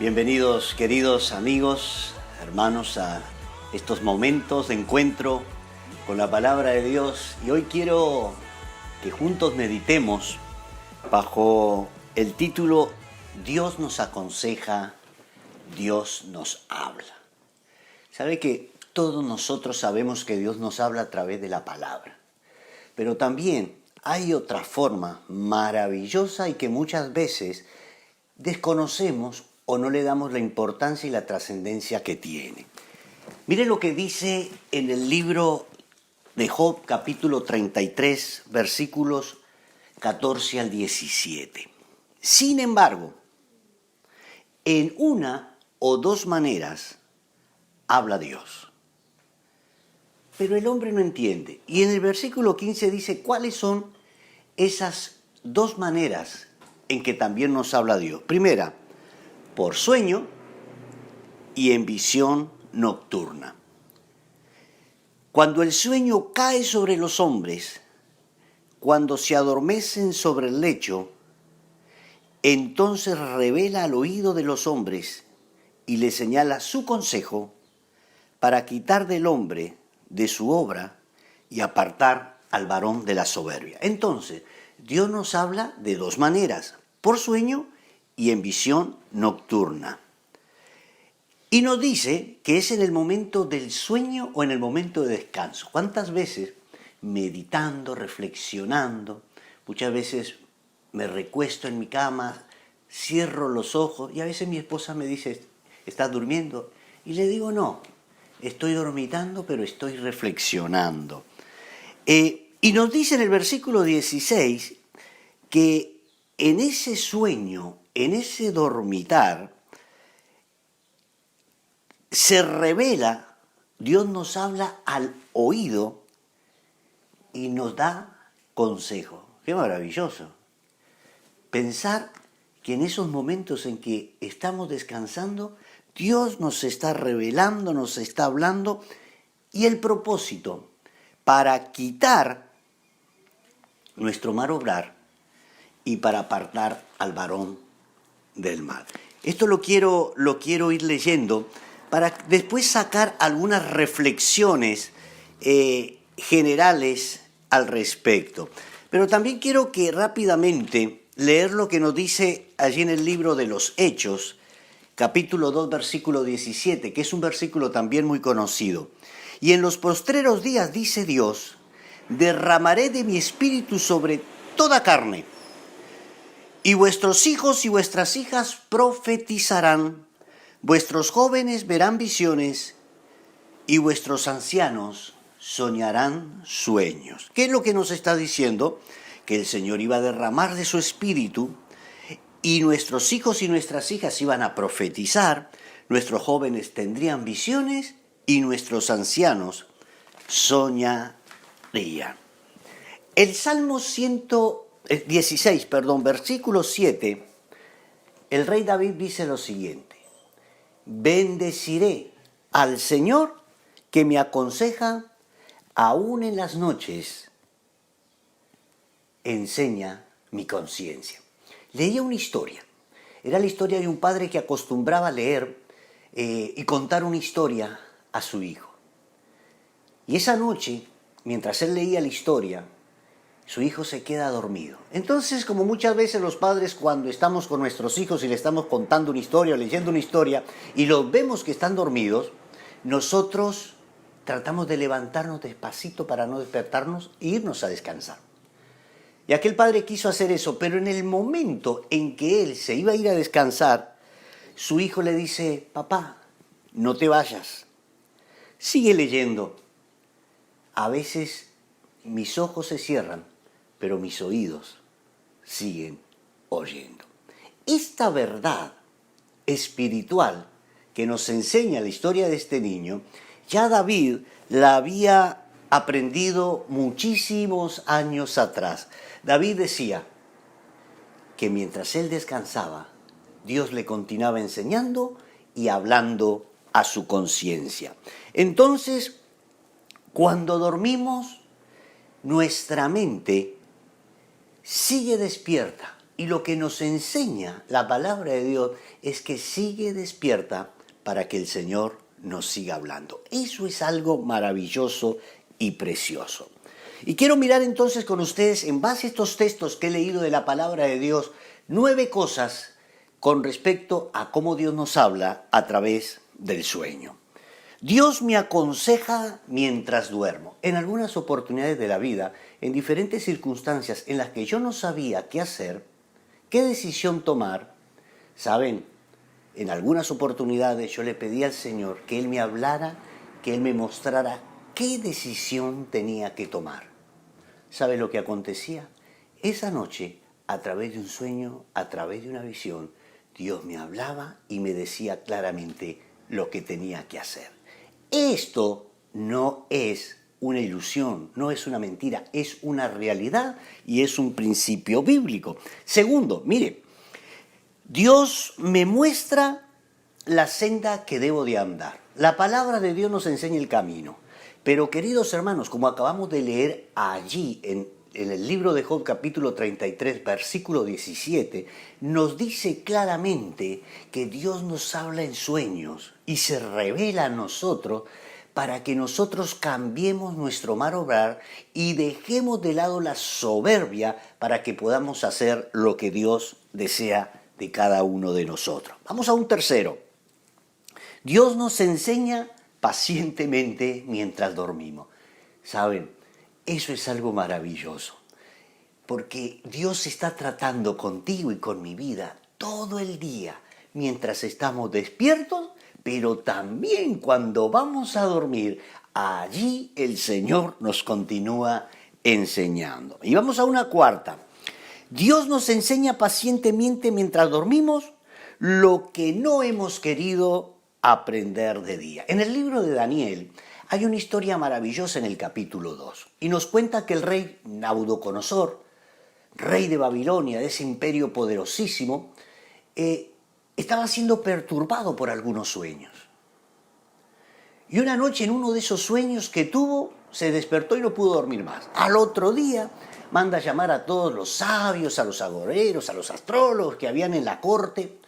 Bienvenidos, queridos amigos, hermanos, a estos momentos de encuentro con la palabra de Dios. Y hoy quiero que juntos meditemos bajo el título Dios nos aconseja, Dios nos habla. Sabe que todos nosotros sabemos que Dios nos habla a través de la palabra, pero también hay otra forma maravillosa y que muchas veces desconocemos o no le damos la importancia y la trascendencia que tiene. Mire lo que dice en el libro de Job, capítulo 33, versículos 14 al 17. Sin embargo, en una o dos maneras habla Dios, pero el hombre no entiende. Y en el versículo 15 dice, ¿cuáles son esas dos maneras en que también nos habla Dios? Primera, por sueño y en visión nocturna. Cuando el sueño cae sobre los hombres, cuando se adormecen sobre el lecho, entonces revela al oído de los hombres y les señala su consejo para quitar del hombre de su obra y apartar al varón de la soberbia. Entonces, Dios nos habla de dos maneras, por sueño y en visión nocturna. Y nos dice que es en el momento del sueño o en el momento de descanso. ¿Cuántas veces meditando, reflexionando, muchas veces me recuesto en mi cama, cierro los ojos y a veces mi esposa me dice, ¿estás durmiendo? Y le digo, no, estoy dormitando, pero estoy reflexionando. Y nos dice en el versículo 16 que en ese sueño, en ese dormitar, se revela, Dios nos habla al oído y nos da consejo. ¡Qué maravilloso! Pensar que en esos momentos en que estamos descansando, Dios nos está revelando, nos está hablando, y el propósito para quitar nuestro mal obrar y para apartar al varón del mal. Esto lo quiero ir leyendo para después sacar algunas reflexiones generales al respecto. Pero también quiero que rápidamente leer lo que nos dice allí en el libro de los Hechos, capítulo 2, versículo 17, que es un versículo también muy conocido. Y en los postreros días, dice Dios, derramaré de mi espíritu sobre toda carne, y vuestros hijos y vuestras hijas profetizarán, vuestros jóvenes verán visiones, y vuestros ancianos soñarán sueños. ¿Qué es lo que nos está diciendo? Que el Señor iba a derramar de su espíritu, y nuestros hijos y nuestras hijas iban a profetizar, nuestros jóvenes tendrían visiones, y nuestros ancianos soñarían. El Salmo 16, versículo 7, el rey David dice lo siguiente: bendeciré al Señor que me aconseja, aún en las noches enseña mi conciencia. Leía una historia, era la historia de un padre que acostumbraba a leer y contar una historia a su hijo. Y esa noche, mientras él leía la historia, su hijo se queda dormido. Entonces, como muchas veces los padres cuando estamos con nuestros hijos y le estamos contando una historia o leyendo una historia y los vemos que están dormidos, nosotros tratamos de levantarnos despacito para no despertarnos e irnos a descansar. Y aquel padre quiso hacer eso, pero en el momento en que él se iba a ir a descansar, su hijo le dice, papá, no te vayas, sigue leyendo. A veces mis ojos se cierran, pero mis oídos siguen oyendo. Esta verdad espiritual que nos enseña la historia de este niño, ya David la había aprendido muchísimos años atrás. David decía que mientras él descansaba, Dios le continuaba enseñando y hablando a su conciencia. Entonces, cuando dormimos, nuestra mente sigue despierta, Y lo que nos enseña la palabra de Dios es que sigue despierta para que el Señor nos siga hablando. Eso es algo maravilloso y precioso. Y quiero mirar entonces con ustedes, en base a estos textos que he leído de la palabra de Dios, 9 cosas con respecto a cómo Dios nos habla a través del sueño. Dios me aconseja mientras duermo. En algunas oportunidades de la vida, en diferentes circunstancias en las que yo no sabía qué hacer, qué decisión tomar, ¿saben? En algunas oportunidades yo le pedí al Señor que Él me hablara, que Él me mostrara qué decisión tenía que tomar. ¿Sabe lo que acontecía? Esa noche, a través de un sueño, a través de una visión, Dios me hablaba y me decía claramente lo que tenía que hacer. Esto no es una ilusión, no es una mentira, es una realidad y es un principio bíblico. Segundo, mire, Dios me muestra la senda que debo de andar. La palabra de Dios nos enseña el camino. Pero queridos hermanos, como acabamos de leer allí en el libro de Job capítulo 33, versículo 17, nos dice claramente que Dios nos habla en sueños y se revela a nosotros para que nosotros cambiemos nuestro mal obrar y dejemos de lado la soberbia para que podamos hacer lo que Dios desea de cada uno de nosotros. Vamos a un tercero. Dios nos enseña pacientemente mientras dormimos. ¿Saben? Eso es algo maravilloso, porque Dios está tratando contigo y con mi vida todo el día, mientras estamos despiertos, pero también cuando vamos a dormir, allí el Señor nos continúa enseñando. Y vamos a una cuarta. Dios nos enseña pacientemente mientras dormimos lo que no hemos querido aprender de día. En el libro de Daniel hay una historia maravillosa en el capítulo 2 y nos cuenta que el rey Nabucodonosor, rey de Babilonia, de ese imperio poderosísimo, estaba siendo perturbado por algunos sueños. Y una noche en uno de esos sueños que tuvo, se despertó y no pudo dormir más. Al otro día manda a llamar a todos los sabios, a los agoreros, a los astrólogos que habían en la corte,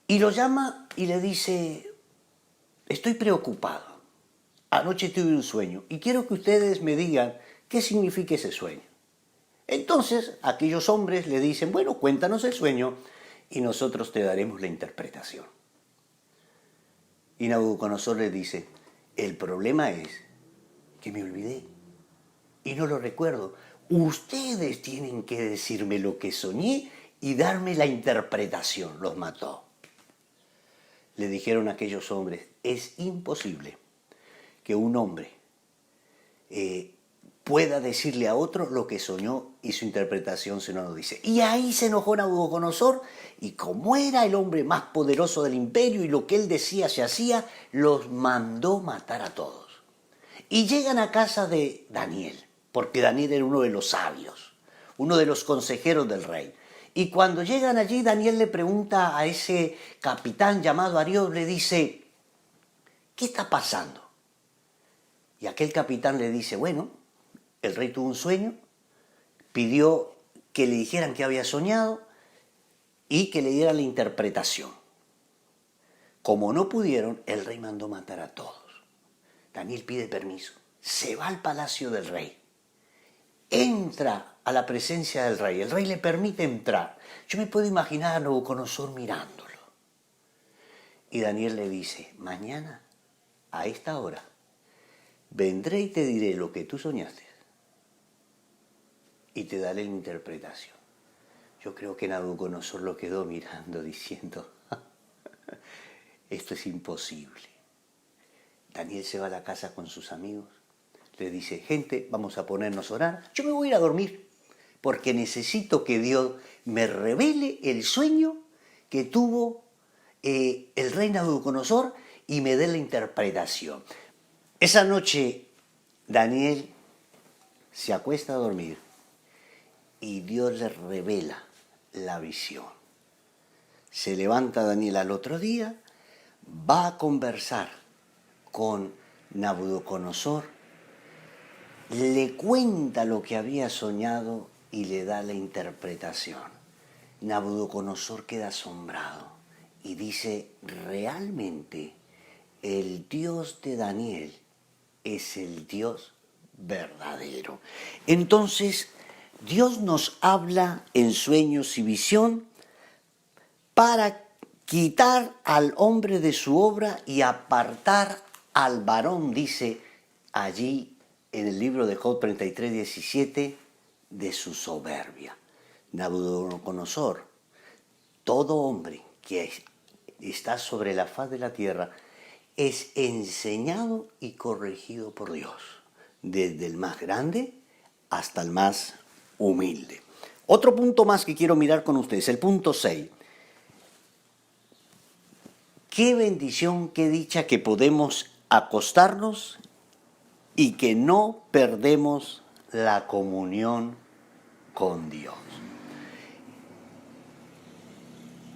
y lo llama y le dice: estoy preocupado, anoche tuve un sueño y quiero que ustedes me digan qué significa ese sueño. Entonces aquellos hombres le dicen: bueno, cuéntanos el sueño y nosotros te daremos la interpretación. Y Nabucodonosor le dice: el problema es que me olvidé y no lo recuerdo. Ustedes tienen que decirme lo que soñé y darme la interpretación. Los mató. Le dijeron a aquellos hombres: es imposible que un hombre pueda decirle a otro lo que soñó y su interpretación se no lo dice. Y ahí se enojó Nabucodonosor, y como era el hombre más poderoso del imperio y lo que él decía se hacía, los mandó matar a todos. Y llegan a casa de Daniel, porque Daniel era uno de los sabios, uno de los consejeros del rey. Y cuando llegan allí, Daniel le pregunta a ese capitán llamado Arión, le dice: ¿qué está pasando? Y aquel capitán le dice: bueno, el rey tuvo un sueño, pidió que le dijeran qué había soñado y que le dieran la interpretación. Como no pudieron, el rey mandó matar a todos. Daniel pide permiso, se va al palacio del rey, entra a la presencia del rey, el rey le permite entrar. Yo me puedo imaginar a Nabucodonosor mirándolo. Y Daniel le dice: mañana, a esta hora, vendré y te diré lo que tú soñaste y te daré la interpretación. Yo creo que Nabucodonosor lo quedó mirando diciendo: esto es imposible. Daniel se va a la casa con sus amigos, le dice: gente, vamos a ponernos a orar, yo me voy a ir a dormir, porque necesito que Dios me revele el sueño que tuvo el rey Nabucodonosor y me dé la interpretación. Esa noche Daniel se acuesta a dormir y Dios le revela la visión. Se levanta Daniel al otro día, va a conversar con Nabucodonosor, le cuenta lo que había soñado y le da la interpretación. Nabucodonosor queda asombrado y dice, realmente el Dios de Daniel es el Dios verdadero. Entonces, Dios nos habla en sueños y visión para quitar al hombre de su obra y apartar al varón, dice allí en el libro de Job 33:17, de su soberbia. Nabucodonosor, todo hombre que está sobre la faz de la tierra, es enseñado y corregido por Dios, desde el más grande hasta el más humilde. Otro punto más que quiero mirar con ustedes, el punto 6. Qué bendición, qué dicha que podemos acostarnos y que no perdemos la comunión con Dios.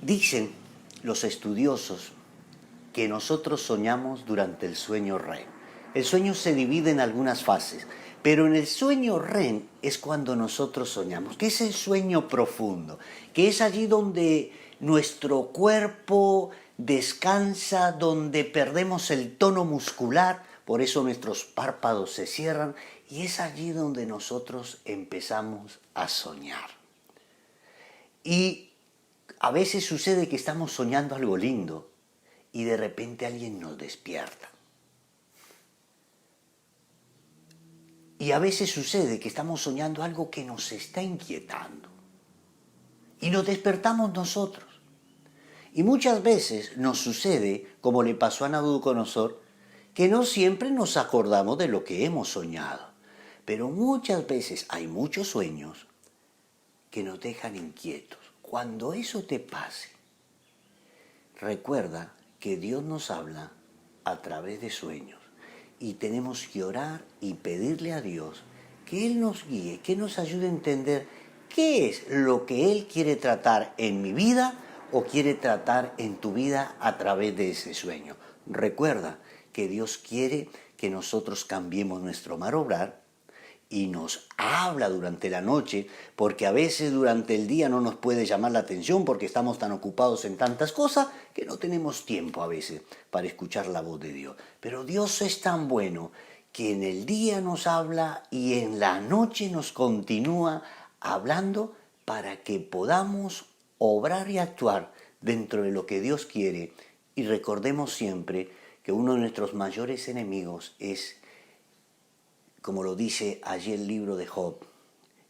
Dicen los estudiosos que nosotros soñamos durante el sueño REM. El sueño se divide en algunas fases, pero en el sueño REM es cuando nosotros soñamos, que es el sueño profundo, que es allí donde nuestro cuerpo descansa, donde perdemos el tono muscular, por eso nuestros párpados se cierran, y es allí donde nosotros empezamos a soñar. Y a veces sucede que estamos soñando algo lindo y de repente alguien nos despierta. Y a veces sucede que estamos soñando algo que nos está inquietando. Y nos despertamos nosotros. Y muchas veces nos sucede, como le pasó a Nabucodonosor, que no siempre nos acordamos de lo que hemos soñado. Pero muchas veces hay muchos sueños que nos dejan inquietos. Cuando eso te pase, recuerda que Dios nos habla a través de sueños y tenemos que orar y pedirle a Dios que Él nos guíe, que nos ayude a entender qué es lo que Él quiere tratar en mi vida o quiere tratar en tu vida a través de ese sueño. Recuerda que Dios quiere que nosotros cambiemos nuestro mal obrar y nos habla durante la noche, porque a veces durante el día no nos puede llamar la atención porque estamos tan ocupados en tantas cosas que no tenemos tiempo a veces para escuchar la voz de Dios. Pero Dios es tan bueno que en el día nos habla y en la noche nos continúa hablando para que podamos obrar y actuar dentro de lo que Dios quiere. Y recordemos siempre que uno de nuestros mayores enemigos es, como lo dice allí el libro de Job,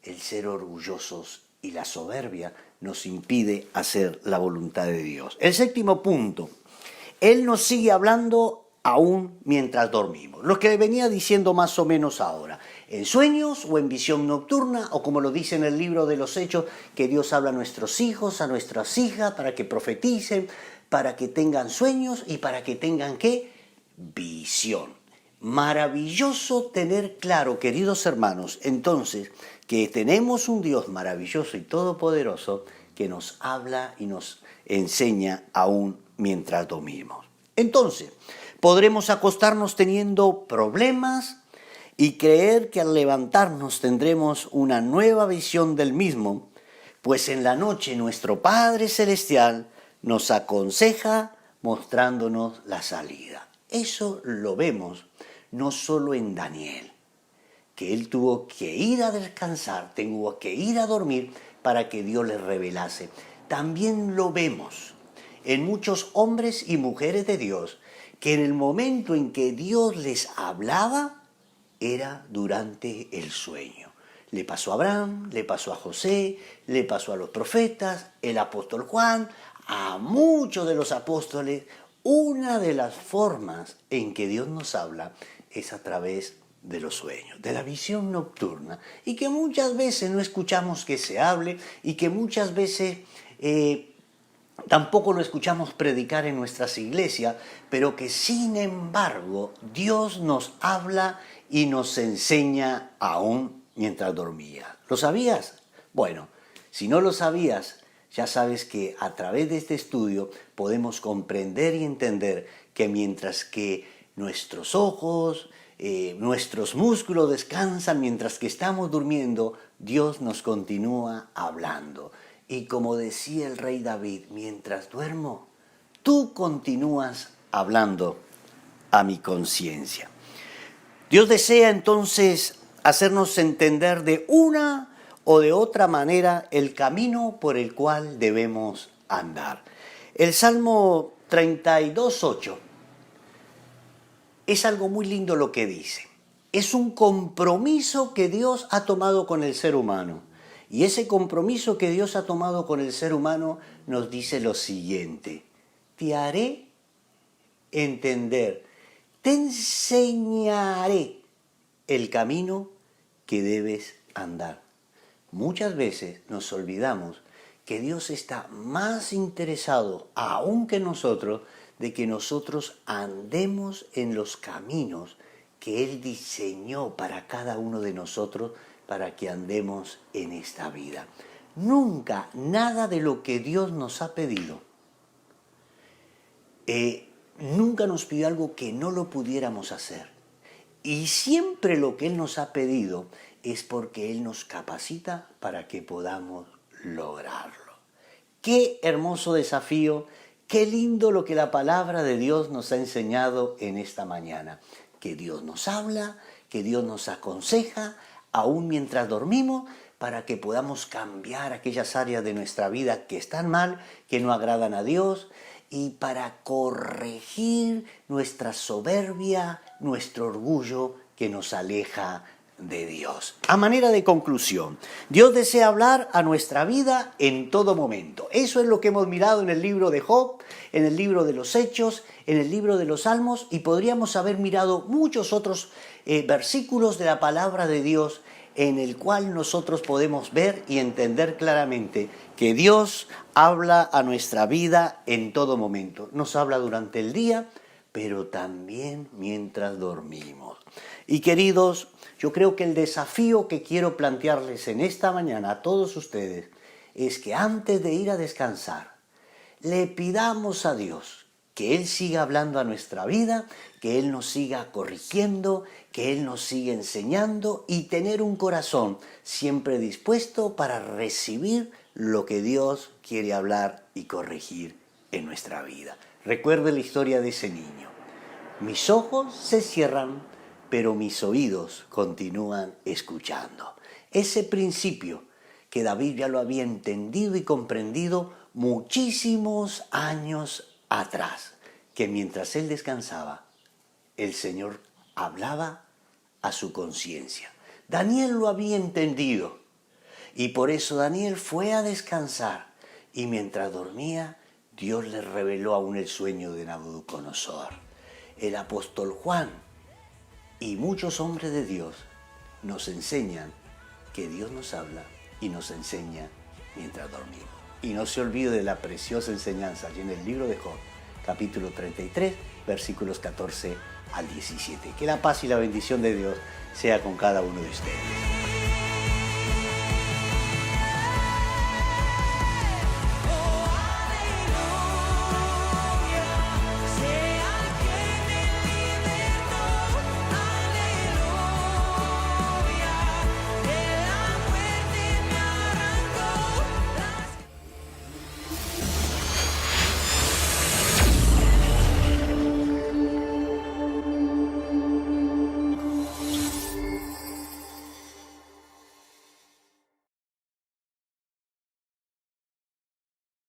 el ser orgullosos y la soberbia nos impide hacer la voluntad de Dios. El séptimo punto, Él nos sigue hablando aún mientras dormimos. Lo que venía diciendo más o menos ahora, en sueños o en visión nocturna, o como lo dice en el libro de los Hechos, que Dios habla a nuestros hijos, a nuestras hijas, para que profeticen, para que tengan sueños y para que tengan, ¿qué? Visión. Maravilloso tener claro, queridos hermanos, entonces, que tenemos un Dios maravilloso y todopoderoso que nos habla y nos enseña aún mientras dormimos. Entonces, podremos acostarnos teniendo problemas y creer que al levantarnos tendremos una nueva visión del mismo, pues en la noche nuestro Padre Celestial nos aconseja mostrándonos la salida. Eso lo vemos no solo en Daniel, que él tuvo que ir a descansar, tuvo que ir a dormir para que Dios le revelase. También lo vemos en muchos hombres y mujeres de Dios, que en el momento en que Dios les hablaba, era durante el sueño. Le pasó a Abraham, le pasó a José, le pasó a los profetas, el apóstol Juan, a muchos de los apóstoles. Una de las formas en que Dios nos habla es a través de los sueños, de la visión nocturna, y que muchas veces no escuchamos que se hable y que muchas veces tampoco lo escuchamos predicar en nuestras iglesias, pero que sin embargo Dios nos habla y nos enseña aún mientras dormía. ¿Lo sabías? Bueno, si no lo sabías, ya sabes que a través de este estudio podemos comprender y entender que mientras que nuestros ojos, nuestros músculos descansan mientras que estamos durmiendo, Dios nos continúa hablando. Y como decía el rey David, mientras duermo, tú continúas hablando a mi conciencia. Dios desea entonces hacernos entender de una o de otra manera el camino por el cual debemos andar. El Salmo 32:8 es algo muy lindo lo que dice. Es un compromiso que Dios ha tomado con el ser humano. Y ese compromiso que Dios ha tomado con el ser humano nos dice lo siguiente: te haré entender, te enseñaré el camino que debes andar. Muchas veces nos olvidamos que Dios está más interesado aún que nosotros de que nosotros andemos en los caminos que Él diseñó para cada uno de nosotros para que andemos en esta vida. Nunca nada de lo que Dios nos ha pedido, nunca nos pidió algo que no lo pudiéramos hacer. Y siempre lo que Él nos ha pedido es porque Él nos capacita para que podamos lograrlo. Qué hermoso desafío, qué lindo lo que la palabra de Dios nos ha enseñado en esta mañana. Que Dios nos habla, que Dios nos aconseja, aún mientras dormimos, para que podamos cambiar aquellas áreas de nuestra vida que están mal, que no agradan a Dios, y para corregir nuestra soberbia, nuestro orgullo que nos aleja de Dios. A manera de conclusión, Dios desea hablar a nuestra vida en todo momento. Eso es lo que hemos mirado en el libro de Job, en el libro de los Hechos, en el libro de los Salmos, y podríamos haber mirado muchos otros versículos de la palabra de Dios en el cual nosotros podemos ver y entender claramente que Dios habla a nuestra vida en todo momento. Nos habla durante el día, pero también mientras dormimos. Y queridos, yo creo que el desafío que quiero plantearles en esta mañana a todos ustedes es que antes de ir a descansar, le pidamos a Dios que Él siga hablando a nuestra vida, que Él nos siga corrigiendo, que Él nos siga enseñando y tener un corazón siempre dispuesto para recibir lo que Dios quiere hablar y corregir en nuestra vida. Recuerde la historia de ese niño. Mis ojos se cierran, pero mis oídos continúan escuchando. Ese principio que David ya lo había entendido y comprendido muchísimos años atrás, que mientras él descansaba, el Señor hablaba a su conciencia. Daniel lo había entendido y por eso Daniel fue a descansar y mientras dormía, Dios le reveló aún el sueño de Nabucodonosor. El apóstol Juan y muchos hombres de Dios nos enseñan que Dios nos habla y nos enseña mientras dormimos. Y no se olvide de la preciosa enseñanza allí en el libro de Job, capítulo 33, versículos 14 al 17. Que la paz y la bendición de Dios sea con cada uno de ustedes.